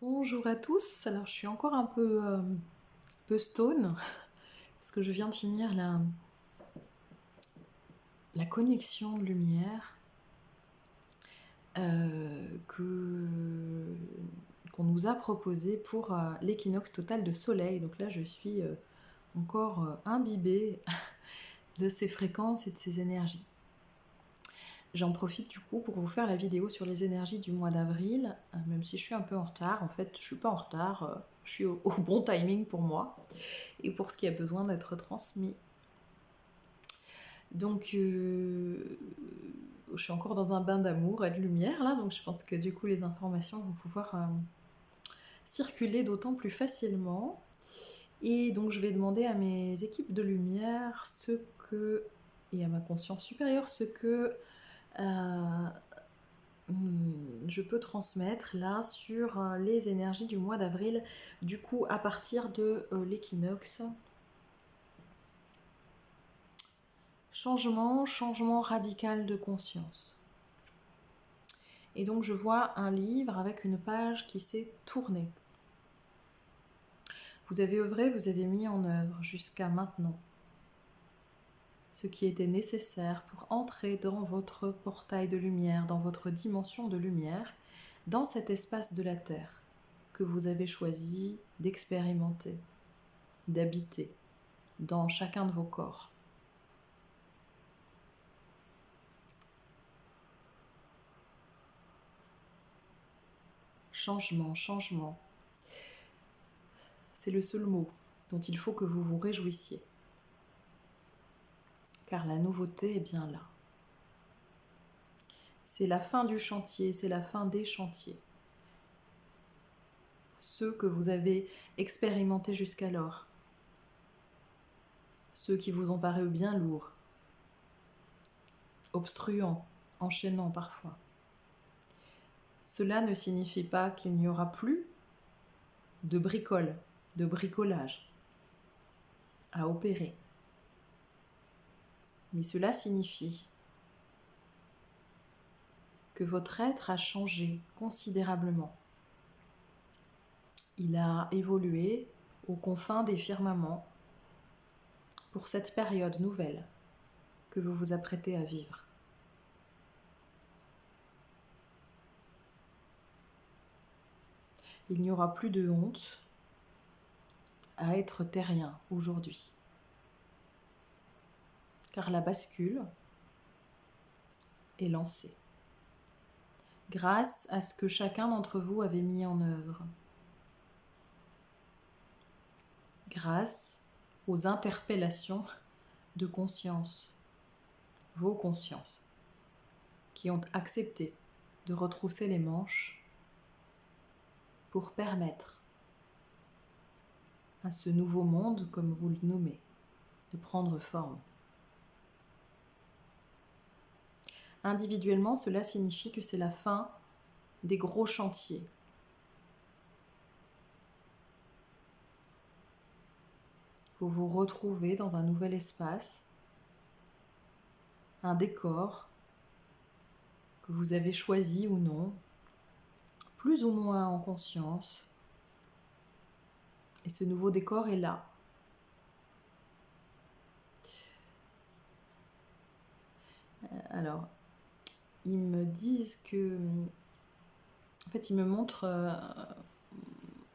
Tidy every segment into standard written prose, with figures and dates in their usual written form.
Bonjour à tous, alors je suis encore un peu stone parce que je viens de finir la connexion de lumière qu'on nous a proposée pour l'équinoxe total de soleil. Donc là je suis encore imbibée de ces fréquences et de ces énergies. J'en profite du coup pour vous faire la vidéo sur les énergies du mois d'avril, même si je suis un peu en retard. En fait, je suis pas en retard, je suis au bon timing pour moi et pour ce qui a besoin d'être transmis. Donc, je suis encore dans un bain d'amour et de lumière là, donc je pense que du coup les informations vont pouvoir circuler d'autant plus facilement. Et donc je vais demander à mes équipes de lumière et à ma conscience supérieure ce que je peux transmettre là sur les énergies du mois d'avril, du coup à partir de l'équinoxe. Changement radical de conscience. Et donc je vois un livre avec une page qui s'est tournée. Vous avez œuvré, vous avez mis en œuvre jusqu'à maintenant ce qui était nécessaire pour entrer dans votre portail de lumière, dans votre dimension de lumière, dans cet espace de la Terre que vous avez choisi d'expérimenter, d'habiter dans chacun de vos corps. Changement. C'est le seul mot dont il faut que vous vous réjouissiez. Car la nouveauté est bien là. C'est la fin du chantier, c'est la fin des chantiers. Ceux que vous avez expérimentés jusqu'alors. Ceux qui vous ont paru bien lourds, obstruants, enchaînants parfois. Cela ne signifie pas qu'il n'y aura plus de bricolage à opérer. Mais cela signifie que votre être a changé considérablement. Il a évolué aux confins des firmaments pour cette période nouvelle que vous vous apprêtez à vivre. Il n'y aura plus de honte à être terrien aujourd'hui. Car la bascule est lancée. Grâce à ce que chacun d'entre vous avait mis en œuvre. Grâce aux interpellations de conscience, vos consciences, qui ont accepté de retrousser les manches pour permettre à ce nouveau monde, comme vous le nommez, de prendre forme. Individuellement, cela signifie que c'est la fin des gros chantiers. Vous vous retrouvez dans un nouvel espace, un décor que vous avez choisi ou non, plus ou moins en conscience. Et ce nouveau décor est là. Alors, ils me disent que... En fait, ils me montrent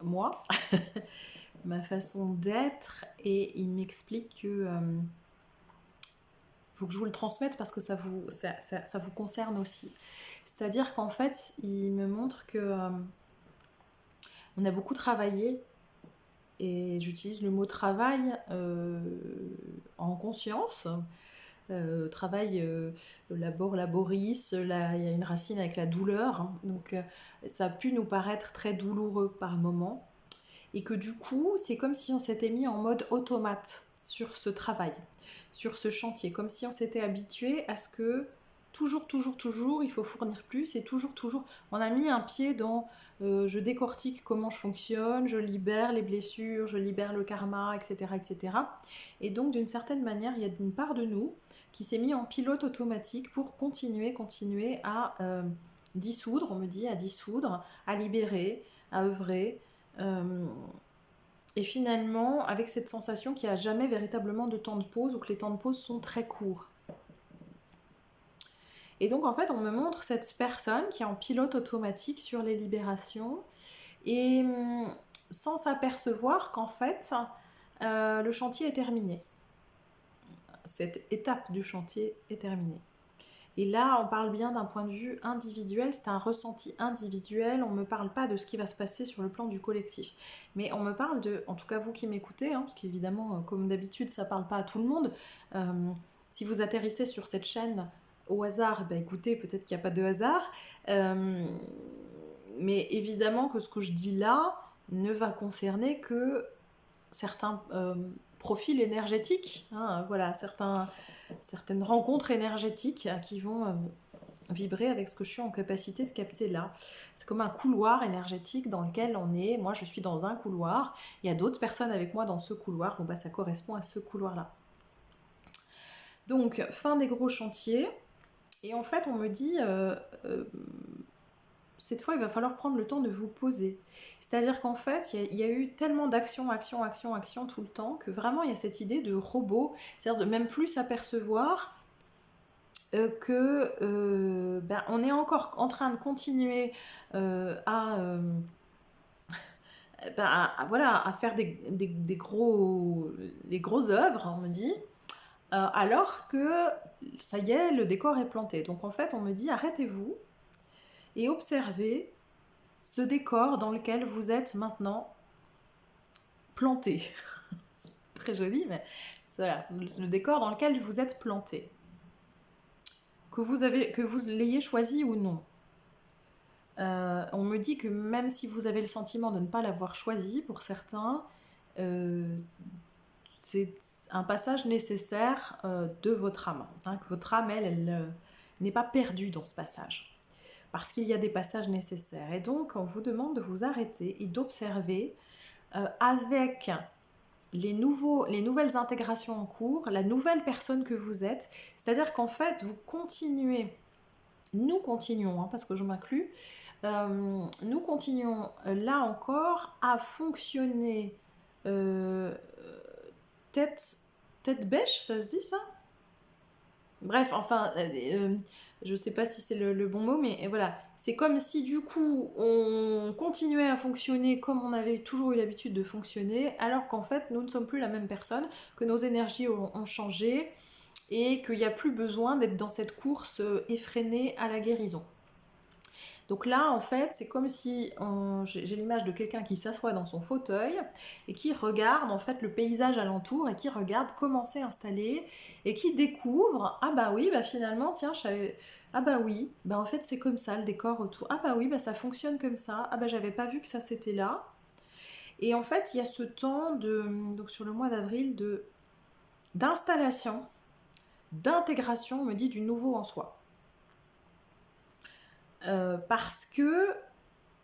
moi, ma façon d'être, et ils m'expliquent que... faut que je vous le transmette parce que ça vous concerne aussi. C'est-à-dire qu'en fait, ils me montrent que on a beaucoup travaillé, et j'utilise le mot travail en conscience. Travail, laboris, là, il y a une racine avec la douleur, hein. Donc ça a pu nous paraître très douloureux par moment, et que du coup c'est comme si on s'était mis en mode automate sur ce travail, sur ce chantier, comme si on s'était habitué à ce que toujours il faut fournir plus, et toujours on a mis un pied dans je décortique comment je fonctionne, je libère les blessures, je libère le karma, etc. Et donc d'une certaine manière il y a une part de nous qui s'est mis en pilote automatique pour continuer à dissoudre, on me dit, à dissoudre, à libérer, à œuvrer. Et finalement, avec cette sensation qu'il n'y a jamais véritablement de temps de pause ou que les temps de pause sont très courts. Et donc, en fait, on me montre cette personne qui est en pilote automatique sur les libérations et sans s'apercevoir qu'en fait, le chantier est terminé. Cette étape du chantier est terminée. Et là, on parle bien d'un point de vue individuel, c'est un ressenti individuel, on ne me parle pas de ce qui va se passer sur le plan du collectif. Mais on me parle de, en tout cas vous qui m'écoutez, parce qu'évidemment, comme d'habitude, ça ne parle pas à tout le monde. Si vous atterrissez sur cette chaîne au hasard, bah écoutez, peut-être qu'il n'y a pas de hasard. Mais évidemment que ce que je dis là ne va concerner que certains profils énergétiques, voilà, certaines rencontres énergétiques qui vont vibrer avec ce que je suis en capacité de capter là. C'est comme un couloir énergétique dans lequel on est. Moi, je suis dans un couloir. Il y a d'autres personnes avec moi dans ce couloir. Bon, bah, ça correspond à ce couloir-là. Donc, fin des gros chantiers. Et en fait, on me dit, cette fois, il va falloir prendre le temps de vous poser. C'est-à-dire qu'en fait, il y a eu tellement d'action, action, action, action tout le temps que vraiment, il y a cette idée de robot, c'est-à-dire de même plus s'apercevoir que on est encore en train de continuer voilà, à faire des grosses œuvres, on me dit, alors que ça y est, le décor est planté. Donc en fait, on me dit arrêtez-vous et observez ce décor dans lequel vous êtes maintenant planté. C'est très joli, mais voilà, le décor dans lequel vous êtes planté. Que vous l'ayez choisi ou non. On me dit que même si vous avez le sentiment de ne pas l'avoir choisi, pour certains, c'est un passage nécessaire de votre âme. Que votre âme, elle n'est pas perdue dans ce passage. Parce qu'il y a des passages nécessaires. Et donc, on vous demande de vous arrêter et d'observer avec les nouvelles intégrations en cours, la nouvelle personne que vous êtes. C'est-à-dire qu'en fait, nous continuons, parce que je m'inclus, nous continuons là encore à fonctionner tête bêche, ça se dit ça? Bref, enfin, je sais pas si c'est le bon mot, mais voilà, c'est comme si du coup on continuait à fonctionner comme on avait toujours eu l'habitude de fonctionner, alors qu'en fait nous ne sommes plus la même personne, que nos énergies ont changé et qu'il n'y a plus besoin d'être dans cette course effrénée à la guérison. Donc là, en fait, c'est comme si j'ai l'image de quelqu'un qui s'assoit dans son fauteuil et qui regarde en fait le paysage alentour et qui regarde comment c'est installé et qui découvre ah bah oui, bah finalement tiens, ah bah oui, bah en fait c'est comme ça le décor autour. Ah bah oui, bah ça fonctionne comme ça. Ah bah j'avais pas vu que ça c'était là. Et en fait, il y a ce temps donc sur le mois d'avril d'installation, d'intégration, on me dit du nouveau en soi. Parce que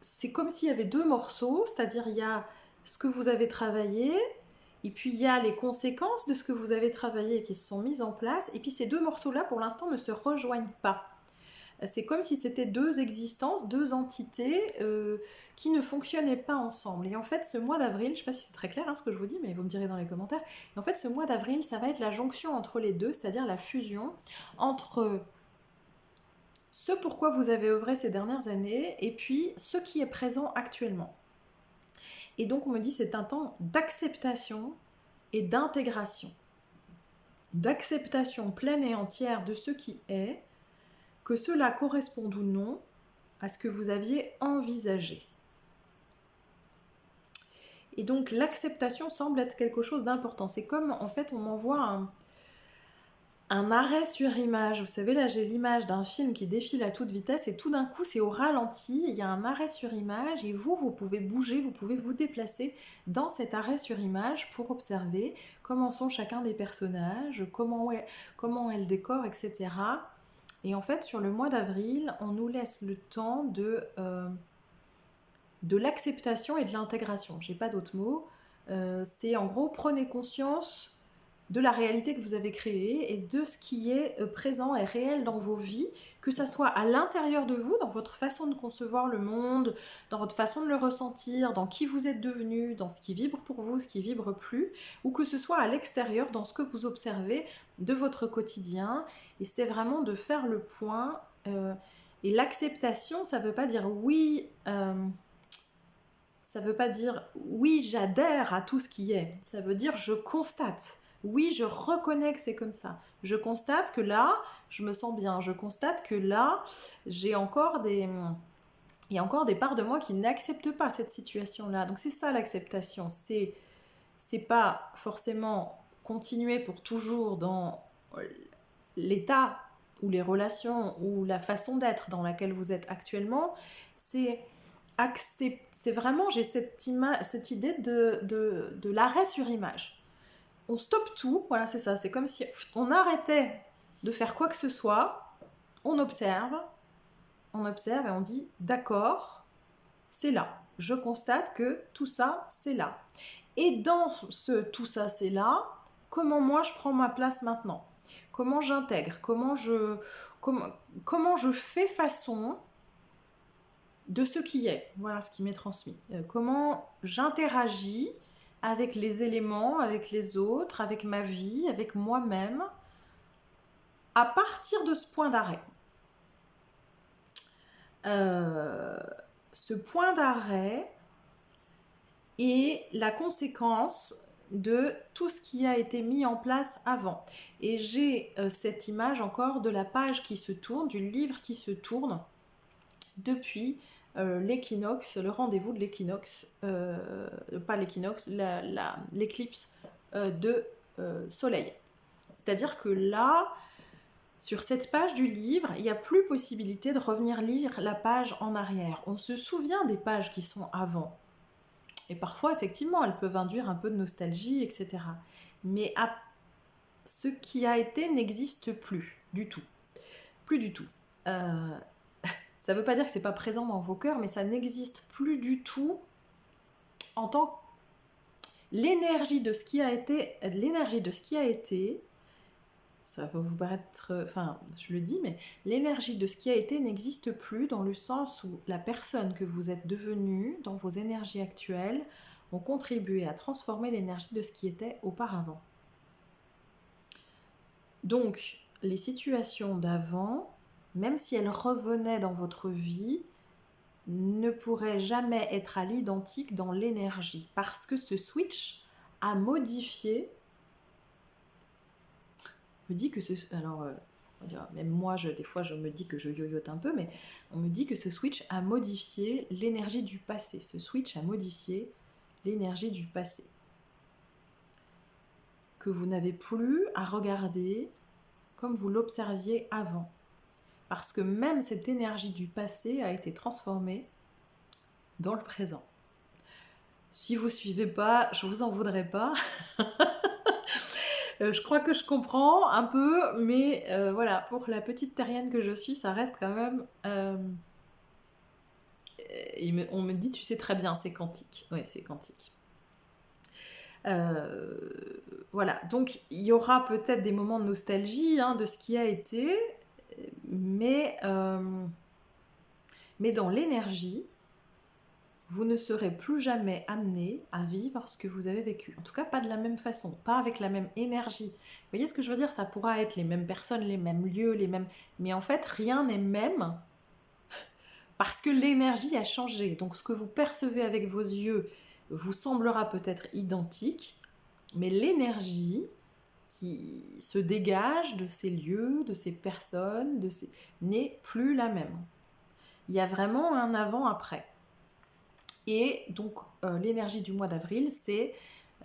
c'est comme s'il y avait deux morceaux, c'est-à-dire il y a ce que vous avez travaillé, et puis il y a les conséquences de ce que vous avez travaillé et qui se sont mises en place, et puis ces deux morceaux-là, pour l'instant, ne se rejoignent pas. C'est comme si c'était deux existences, deux entités qui ne fonctionnaient pas ensemble. Et en fait, ce mois d'avril, je ne sais pas si c'est très clair ce que je vous dis, mais vous me direz dans les commentaires, et en fait, ce mois d'avril, ça va être la jonction entre les deux, c'est-à-dire la fusion entre ce pourquoi vous avez œuvré ces dernières années et puis ce qui est présent actuellement. Et donc on me dit c'est un temps d'acceptation et d'intégration. D'acceptation pleine et entière de ce qui est, que cela corresponde ou non à ce que vous aviez envisagé. Et donc l'acceptation semble être quelque chose d'important. C'est comme en fait on m'envoie un arrêt sur image. Vous savez, là j'ai l'image d'un film qui défile à toute vitesse et tout d'un coup c'est au ralenti, il y a un arrêt sur image et vous pouvez bouger, vous pouvez vous déplacer dans cet arrêt sur image pour observer comment sont chacun des personnages, comment est le décor, etc. Et en fait sur le mois d'avril, on nous laisse le temps de l'acceptation et de l'intégration. J'ai pas d'autres mots. C'est en gros prenez conscience de la réalité que vous avez créée et de ce qui est présent et réel dans vos vies, que ça soit à l'intérieur de vous, dans votre façon de concevoir le monde, dans votre façon de le ressentir, dans qui vous êtes devenu, dans ce qui vibre pour vous, ce qui vibre plus, ou que ce soit à l'extérieur, dans ce que vous observez de votre quotidien. Et c'est vraiment de faire le point. Et l'acceptation, ça veut pas dire oui... ça veut pas dire oui, j'adhère à tout ce qui est. Ça veut dire je constate. Oui, je reconnais que c'est comme ça. Je constate que là, je me sens bien. Je constate que là, j'ai encore des... il y a encore des parts de moi qui n'acceptent pas cette situation-là. Donc c'est ça l'acceptation. C'est pas forcément continuer pour toujours dans l'état ou les relations ou la façon d'être dans laquelle vous êtes actuellement. C'est vraiment, j'ai cette idée de l'arrêt sur image. On stoppe tout, voilà, c'est ça. C'est comme si on arrêtait de faire quoi que ce soit, on observe et on dit d'accord, c'est là. Je constate que tout ça, c'est là. Et dans ce tout ça, c'est là, comment moi je prends ma place maintenant? Comment j'intègre? Comment je fais façon de ce qui est, voilà ce qui m'est transmis. Comment j'interagis avec les éléments, avec les autres, avec ma vie, avec moi-même, à partir de ce point d'arrêt. Ce point d'arrêt est la conséquence de tout ce qui a été mis en place avant. Et j'ai cette image encore de la page qui se tourne, du livre qui se tourne depuis l'équinoxe, le rendez-vous de l'équinoxe, pas l'équinoxe, l'éclipse de soleil. C'est-à-dire que là, sur cette page du livre, il n'y a plus possibilité de revenir lire la page en arrière. On se souvient des pages qui sont avant. Et parfois, effectivement, elles peuvent induire un peu de nostalgie, etc. Mais ce qui a été n'existe plus du tout. Plus du tout. Ça ne veut pas dire que ce n'est pas présent dans vos cœurs, mais ça n'existe plus du tout en tant que l'énergie de ce qui a été, ça va vous paraître, enfin, je le dis, mais l'énergie de ce qui a été n'existe plus dans le sens où la personne que vous êtes devenue, dans vos énergies actuelles, ont contribué à transformer l'énergie de ce qui était auparavant. Donc, les situations d'avant, même si elles revenaient dans votre vie, ne pourraient jamais être à l'identique dans l'énergie, parce que ce switch a modifié. On me dit que même moi, des fois, je me dis que je yoyote un peu, mais on me dit que ce switch a modifié l'énergie du passé. Ce switch a modifié l'énergie du passé. Que vous n'avez plus à regarder comme vous l'observiez avant. Parce que même cette énergie du passé a été transformée dans le présent. Si vous ne suivez pas, je ne vous en voudrais pas. Je crois que je comprends un peu, mais voilà, pour la petite terrienne que je suis, ça reste quand même... on me dit, tu sais très bien, c'est quantique. Oui, c'est quantique. Voilà, donc il y aura peut-être des moments de nostalgie de ce qui a été, mais dans l'énergie, vous ne serez plus jamais amené à vivre ce que vous avez vécu. En tout cas, pas de la même façon, pas avec la même énergie. Vous voyez ce que je veux dire? Ça pourra être les mêmes personnes, les mêmes lieux, les mêmes... Mais en fait, rien n'est même parce que l'énergie a changé. Donc ce que vous percevez avec vos yeux vous semblera peut-être identique, mais l'énergie qui se dégage de ces lieux, de ces personnes, n'est plus la même. Il y a vraiment un avant-après. Et donc l'énergie du mois d'avril, c'est,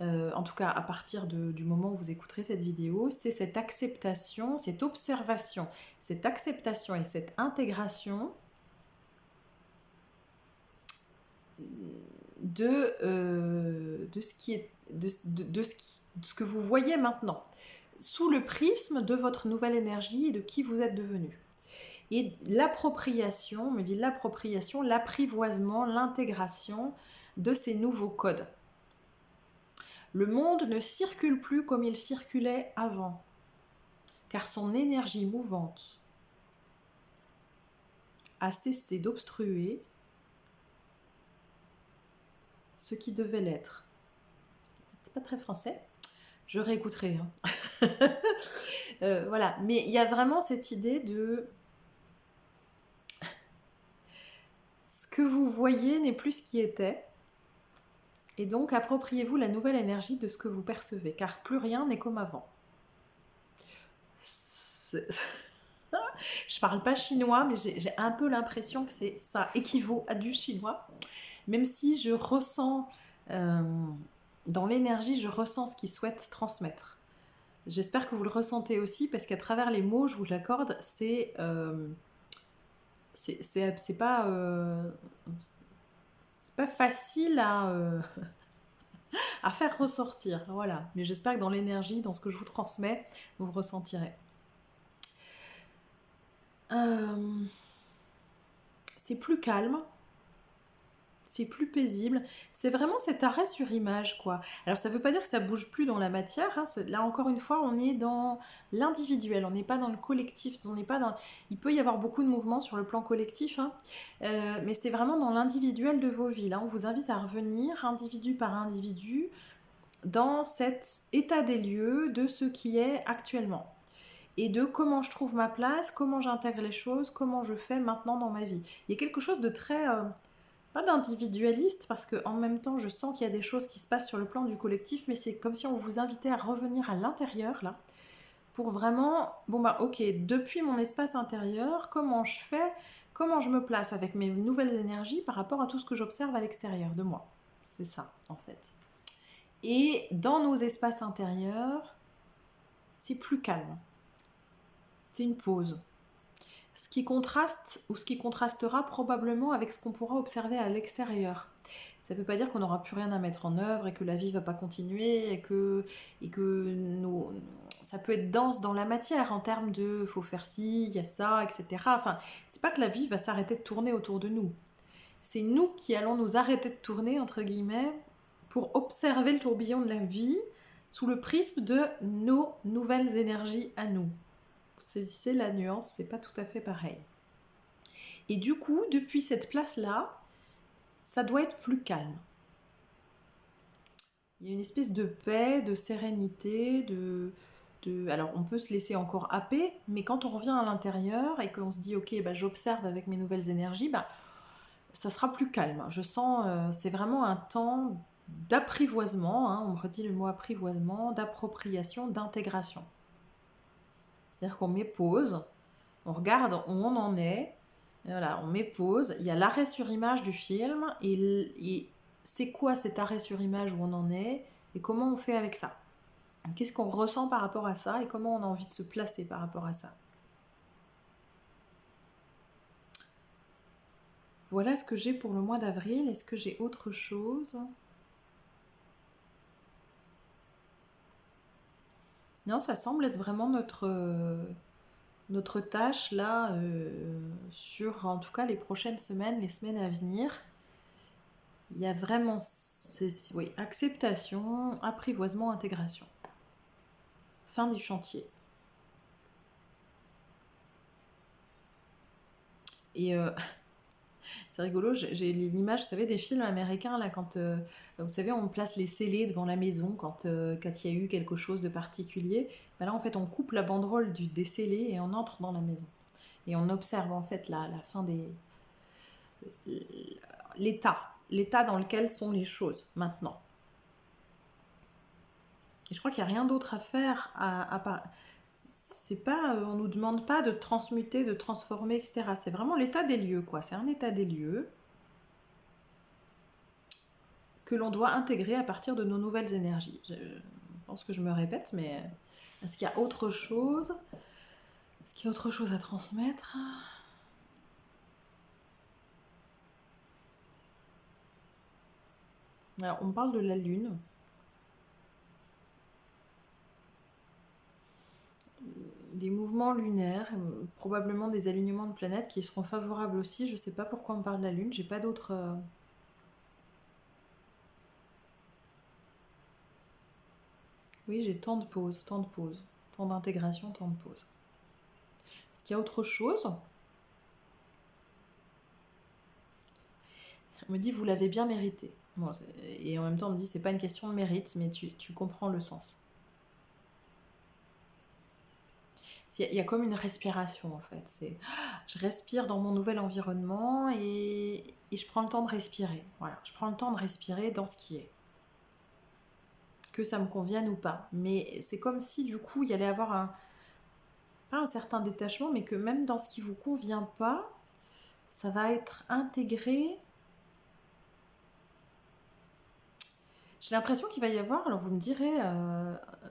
en tout cas à partir du moment où vous écouterez cette vidéo, c'est cette acceptation, cette observation, cette acceptation et cette intégration de ce que vous voyez maintenant, sous le prisme de votre nouvelle énergie et de qui vous êtes devenu. Et l'appropriation, on me dit l'appropriation, l'apprivoisement, l'intégration de ces nouveaux codes. Le monde ne circule plus comme il circulait avant, car son énergie mouvante a cessé d'obstruer ce qui devait l'être. C'est pas très français, je réécouterai. Voilà, mais il y a vraiment cette idée de ce que vous voyez n'est plus ce qui était, et donc appropriez-vous la nouvelle énergie de ce que vous percevez, car plus rien n'est comme avant. Je parle pas chinois, mais j'ai un peu l'impression que ça équivaut à du chinois, même si je ressens dans l'énergie, je ressens ce qu'ils souhaitent transmettre. J'espère que vous le ressentez aussi, parce qu'à travers les mots, je vous l'accorde, c'est pas facile à faire ressortir, voilà. Mais j'espère que dans l'énergie, dans ce que je vous transmets, vous ressentirez. C'est plus calme, c'est plus paisible, c'est vraiment cet arrêt sur image, quoi. Alors ça veut pas dire que ça bouge plus dans la matière, hein. Là encore une fois, on est dans l'individuel, on n'est pas dans le collectif, on n'est pas dans... Il peut y avoir beaucoup de mouvements sur le plan collectif, hein, mais c'est vraiment dans l'individuel de vos vies. Là, on vous invite à revenir, individu par individu, dans cet état des lieux de ce qui est actuellement. Et de comment je trouve ma place, comment j'intègre les choses, comment je fais maintenant dans ma vie. Il y a quelque chose de très... pas d'individualiste, parce qu'en même temps, je sens qu'il y a des choses qui se passent sur le plan du collectif, mais c'est comme si on vous invitait à revenir à l'intérieur, là, pour vraiment... Bon bah ok, depuis mon espace intérieur, comment je fais, comment je me place avec mes nouvelles énergies par rapport à tout ce que j'observe à l'extérieur de moi. C'est ça, en fait. Et dans nos espaces intérieurs, c'est plus calme. C'est une pause. Ce qui contraste, ou ce qui contrastera probablement avec ce qu'on pourra observer à l'extérieur. Ça ne veut pas dire qu'on n'aura plus rien à mettre en œuvre et que la vie ne va pas continuer ça peut être dense dans la matière en termes de faut faire ci, il y a ça, etc. Enfin, c'est pas que la vie va s'arrêter de tourner autour de nous. C'est nous qui allons nous arrêter de tourner, entre guillemets, pour observer le tourbillon de la vie sous le prisme de nos nouvelles énergies à nous. Vous saisissez la nuance, c'est pas tout à fait pareil. Et du coup, depuis cette place-là, ça doit être plus calme. Il y a une espèce de paix, de sérénité, alors on peut se laisser encore happer, mais quand on revient à l'intérieur et qu'on se dit ok, bah, j'observe avec mes nouvelles énergies, bah, ça sera plus calme. Je sens, c'est vraiment un temps d'apprivoisement, hein, on me redit le mot apprivoisement, d'appropriation, d'intégration. C'est-à-dire qu'on met pause, on regarde où on en est, voilà, on met pause, il y a l'arrêt sur image du film, et c'est quoi cet arrêt sur image où on en est, et comment on fait avec ça. Qu'est-ce qu'on ressent par rapport à ça, et comment on a envie de se placer par rapport à ça. Voilà ce que j'ai pour le mois d'avril. Est-ce que j'ai autre chose ? Non, ça semble être vraiment notre tâche là, sur en tout cas les prochaines semaines, les semaines à venir. Il y a vraiment oui, acceptation, apprivoisement, intégration. Fin du chantier. Et c'est rigolo, j'ai l'image, vous savez, des films américains, là, quand, vous savez, on place les scellés devant la maison quand il y a eu quelque chose de particulier. Ben là, en fait, on coupe la banderole des scellés et on entre dans la maison. Et on observe, en fait, la fin l'état dans lequel sont les choses, maintenant. Et je crois qu'il n'y a rien d'autre à faire à part... C'est pas, on nous demande pas de transmuter, de transformer, etc. C'est vraiment l'état des lieux, quoi. C'est un état des lieux que l'on doit intégrer à partir de nos nouvelles énergies. Je pense que je me répète, mais est-ce qu'il y a autre chose ? Est-ce qu'il y a autre chose à transmettre ? Alors, on parle de la Lune. Des mouvements lunaires, probablement des alignements de planètes qui seront favorables aussi. Je ne sais pas pourquoi on parle de la Lune, j'ai pas d'autres... Oui, j'ai tant de pauses, tant d'intégration, tant de pauses. Est-ce qu'il y a autre chose? On me dit, vous l'avez bien mérité. Bon, et en même temps, on me dit, c'est pas une question de mérite, mais tu comprends le sens. Il y a comme une respiration, en fait. Je respire dans mon nouvel environnement et je prends le temps de respirer. Voilà, je prends le temps de respirer dans ce qui est. Que ça me convienne ou pas. Mais c'est comme si, du coup, il y allait avoir pas un certain détachement, mais que même dans ce qui vous convient pas, ça va être intégré. J'ai l'impression qu'il va y avoir, alors vous me direz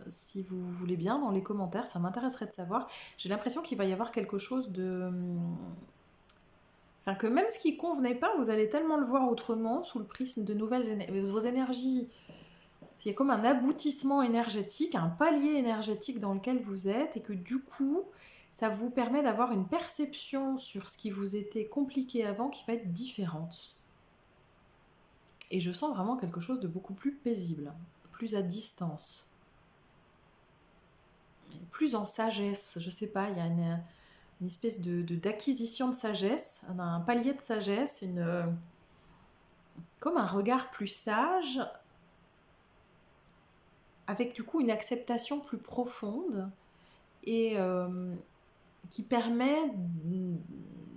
si vous voulez bien dans les commentaires, ça m'intéresserait de savoir. J'ai l'impression qu'il va y avoir quelque chose de. Enfin, que même ce qui convenait pas, vous allez tellement le voir autrement, sous le prisme de vos énergies. Il y a comme un aboutissement énergétique, un palier énergétique dans lequel vous êtes, et que du coup, ça vous permet d'avoir une perception sur ce qui vous était compliqué avant qui va être différente. Et je sens vraiment quelque chose de beaucoup plus paisible, plus à distance, plus en sagesse. Je sais pas, il y a une espèce d'acquisition de sagesse, un palier de sagesse, comme un regard plus sage, avec du coup une acceptation plus profonde et qui permet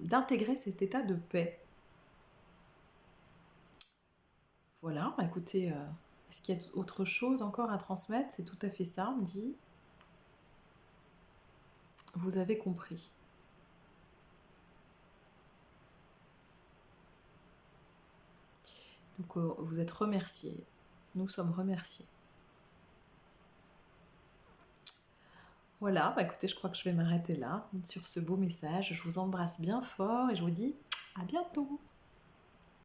d'intégrer cet état de paix. Voilà, bah écoutez, est-ce qu'il y a autre chose encore à transmettre? C'est tout à fait ça, on me dit. Vous avez compris. Donc vous êtes remerciés. Nous sommes remerciés. Voilà, bah écoutez, je crois que je vais m'arrêter là sur ce beau message. Je vous embrasse bien fort et je vous dis à bientôt.